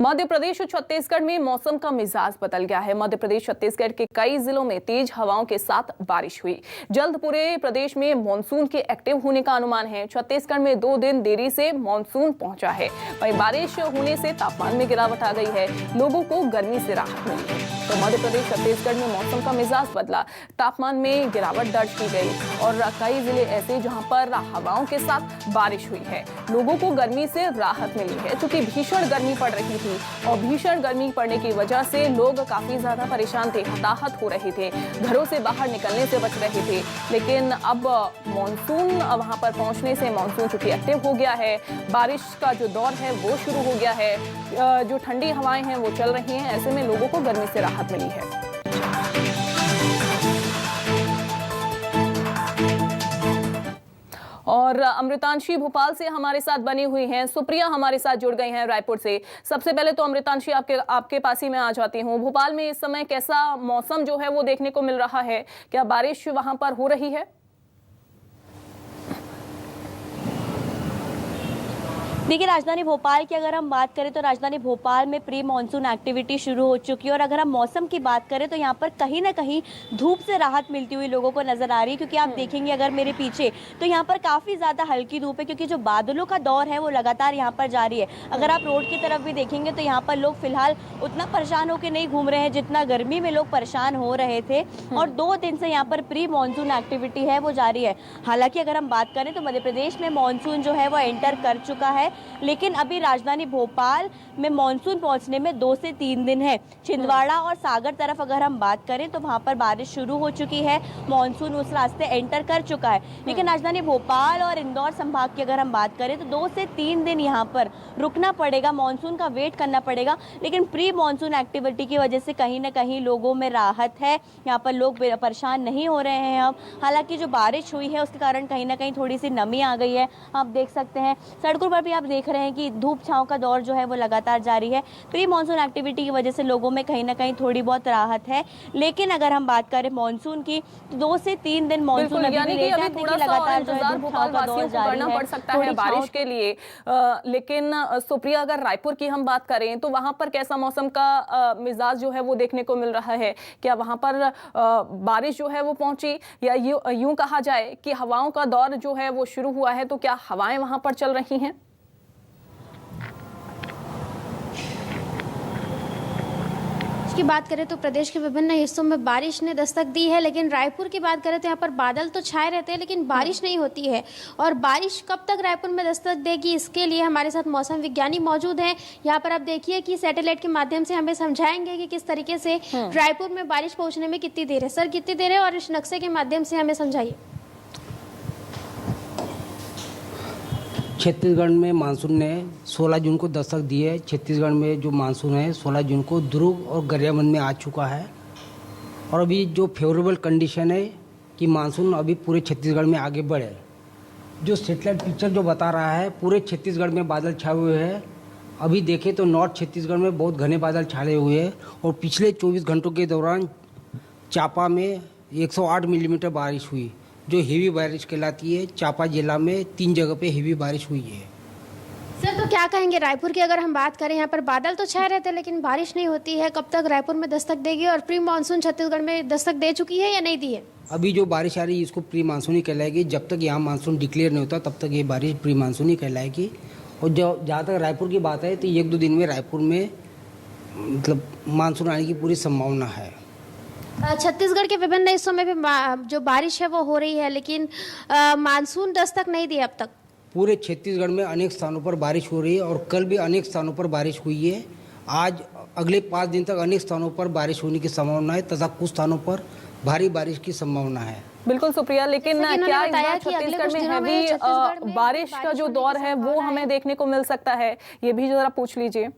मध्य प्रदेश और छत्तीसगढ़ में मौसम का मिजाज बदल गया है। मध्य प्रदेश छत्तीसगढ़ के कई जिलों में तेज हवाओं के साथ बारिश हुई। जल्द पूरे प्रदेश में मानसून के एक्टिव होने का अनुमान है। छत्तीसगढ़ में 2 दिन देरी से मानसून पहुंचा है। वहीं बारिश होने से तापमान में गिरावट आ गई है। लोगों को गर्मी से राहत मिली है। तो मध्य प्रदेश छत्तीसगढ़ में मौसम का मिजाज बदला, तापमान में गिरावट दर्ज की गई और कई जिले ऐसे जहां पर हवाओं के साथ बारिश हुई है। लोगों को गर्मी से राहत मिली है, क्योंकि भीषण गर्मी पड़ रही थी और भीषण गर्मी पड़ने की वजह से लोग काफी ज्यादा परेशान थे, हताहत हो रहे थे, घरों से बाहर निकलने से बच रहे थे। लेकिन अब मानसून वहां पर पहुंचने से मानसून चूंकि एक्टिव हो गया है, बारिश का जो दौर है वो शुरू हो गया है, जो ठंडी हवाएं हैं वो चल रही हैं। ऐसे में लोगों को गर्मी से राहत मिली है। और अमृतांशी भोपाल से हमारे साथ बनी हुई हैं, सुप्रिया हमारे साथ जुड़ गई हैं रायपुर से। सबसे पहले तो अमृतांशी आपके पास ही मैं आ जाती हूं। भोपाल में इस समय कैसा मौसम जो है वो देखने को मिल रहा है? क्या बारिश वहां पर हो रही है? देखिए, राजधानी भोपाल की अगर हम बात करें तो राजधानी भोपाल में प्री मानसून एक्टिविटी शुरू हो चुकी है। और अगर हम मौसम की बात करें तो यहाँ पर कहीं ना कहीं धूप से राहत मिलती हुई लोगों को नजर आ रही है, क्योंकि आप देखेंगे अगर मेरे पीछे तो यहाँ पर काफ़ी ज़्यादा हल्की धूप है, क्योंकि जो बादलों का दौर है वो लगातार यहाँ पर जारी है। अगर आप रोड की तरफ भी देखेंगे तो यहाँ पर लोग फिलहाल उतना परेशान होकर नहीं घूम रहे हैं जितना गर्मी में लोग परेशान हो रहे थे। और 2 दिन से यहाँ पर प्री मानसून एक्टिविटी है वो जारी है। हालांकि अगर हम बात करें तो मध्य प्रदेश में मानसून जो है वो एंटर कर चुका है, लेकिन अभी राजधानी भोपाल में मानसून पहुंचने में 2 से 3 दिन है। छिंदवाड़ा और सागर तरफ अगर हम बात करें तो वहां पर बारिश शुरू हो चुकी है, मानसून उस रास्ते एंटर कर चुका है। लेकिन राजधानी भोपाल और इंदौर संभाग की अगर हम बात करें तो 2 से 3 दिन यहां पर रुकना पड़ेगा, मानसून का वेट करना पड़ेगा। लेकिन प्री मानसून एक्टिविटी की वजह से कहीं ना कहीं लोगों में राहत है, यहाँ पर लोग परेशान नहीं हो रहे हैं अब। हालांकि जो बारिश हुई है उसके कारण कहीं ना कहीं थोड़ी सी नमी आ गई है। आप देख सकते हैं सड़कों पर भी आप देख रहे हैं कि धूप छांव का दौर जो है वो लगातार जारी है। प्री मानसून एक्टिविटी की वजह से लोगों में कहीं ना कहीं थोड़ी बहुत राहत है। लेकिन अगर हम बात करें मानसून की तो 2 से 3 दिन मानसून अभी लगातार जो है भोपाल वासियों को करना पड़ सकता है बारिश के लिए। लेकिन सुप्रिया, अगर रायपुर की हम बात करें तो वहां पर कैसा मौसम का मिजाज जो है वो देखने को मिल रहा है? क्या वहां पर बारिश जो है वो पहुंची, या यूं कहा जाए कि हवाओं का दौर जो है वो शुरू हुआ है? तो क्या हवाएं वहां पर चल रही हैं? की बात करें तो प्रदेश के विभिन्न हिस्सों में बारिश ने दस्तक दी है, लेकिन रायपुर की बात करें तो यहाँ पर बादल तो छाए रहते हैं लेकिन बारिश नहीं होती है। और बारिश कब तक रायपुर में दस्तक देगी, इसके लिए हमारे साथ मौसम विज्ञानी मौजूद हैं। यहाँ पर आप देखिए कि सैटेलाइट के माध्यम से हमें समझाएंगे कि किस तरीके से रायपुर में बारिश पहुंचने में कितनी देर है। सर, कितनी देर है और इस नक्शे के माध्यम से हमें समझाइए। छत्तीसगढ़ में मानसून ने 16 जून को दस्तक दी है। छत्तीसगढ़ में जो मानसून है 16 जून को ध्रुव और गरियाबंद में आ चुका है। और अभी जो फेवरेबल कंडीशन है कि मानसून अभी पूरे छत्तीसगढ़ में आगे बढ़े। जो सैटेलाइट पिक्चर जो बता रहा है पूरे छत्तीसगढ़ में बादल छाए हुए हैं। अभी देखें तो नॉर्थ छत्तीसगढ़ में बहुत घने बादल छाए हुए हैं। और पिछले 24 घंटों के दौरान चांपा में 108 मिलीमीटर बारिश हुई, जो हेवी बारिश कहलाती है। चांपा जिला में 3 जगह पे हेवी बारिश हुई है। सर, तो क्या कहेंगे रायपुर की अगर हम बात करें, यहाँ पर बादल तो छाए रहते हैं लेकिन बारिश नहीं होती है। कब तक रायपुर में दस्तक देगी और प्री मानसून छत्तीसगढ़ में दस्तक दे चुकी है या नहीं दी है? अभी जो बारिश आ रही है इसको प्री मानसून ही कहलाएगी। जब तक यहाँ मानसून डिक्लेयर नहीं होता तब तक ये बारिश प्री मानसून ही कहलाएगी। और जो जहाँ तक रायपुर की बात है तो 1-2 दिन में रायपुर में मतलब मानसून आने की पूरी संभावना है। छत्तीसगढ़ के विभिन्न हिस्सों में भी जो बारिश है वो हो रही है, लेकिन मानसून दस्तक नहीं दी अब तक। पूरे छत्तीसगढ़ में अनेक स्थानों पर बारिश हो रही है और कल भी अनेक स्थानों पर बारिश हुई है। आज अगले 5 दिन तक अनेक स्थानों पर बारिश होने की संभावना है तथा कुछ स्थानों पर भारी बारिश की संभावना है। बिल्कुल सुप्रिया, लेकिन क्या इस बार छत्तीसगढ़ में हैवी बारिश का जो दौर है वो हमें देखने को मिल सकता है? ये भी जरा पूछ लीजिए।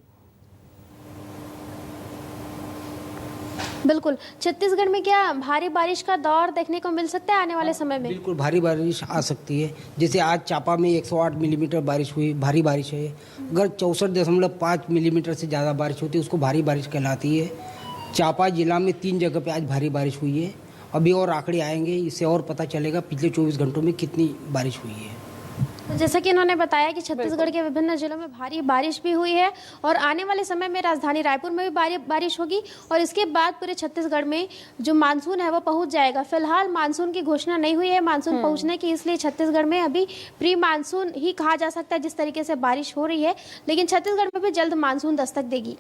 बिल्कुल, छत्तीसगढ़ में क्या भारी बारिश का दौर देखने को मिल सकता है आने वाले समय में? बिल्कुल भारी बारिश आ सकती है। जैसे आज चांपा में 108 मिलीमीटर बारिश हुई, भारी बारिश है। अगर 64.5 मिलीमीटर से ज़्यादा बारिश होती है उसको भारी बारिश कहलाती है। चांपा जिला में 3 जगह पे आज भारी बारिश हुई है। अभी और आंकड़े आएंगे, इससे और पता चलेगा पिछले 24 घंटों में कितनी बारिश हुई है। जैसा कि इन्होंने बताया कि छत्तीसगढ़ के विभिन्न जिलों में भारी बारिश भी हुई है और आने वाले समय में राजधानी रायपुर में भी बारिश होगी और इसके बाद पूरे छत्तीसगढ़ में जो मानसून है वो पहुंच जाएगा। फिलहाल मानसून की घोषणा नहीं हुई है मानसून पहुंचने की, इसलिए छत्तीसगढ़ में अभी प्री मानसून ही कहा जा सकता है जिस तरीके से बारिश हो रही है, लेकिन छत्तीसगढ़ में भी जल्द मानसून दस्तक देगी।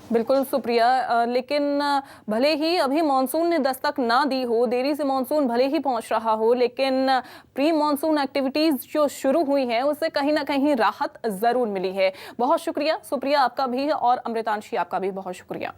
बिल्कुल सुप्रिया, लेकिन भले ही अभी मॉनसून ने दस्तक ना दी हो, देरी से मॉनसून भले ही पहुंच रहा हो, लेकिन प्री मॉनसून एक्टिविटीज जो शुरू हुई हैं उससे कहीं ना कहीं राहत जरूर मिली है। बहुत शुक्रिया सुप्रिया आपका भी और अमृतांशी आपका भी बहुत शुक्रिया।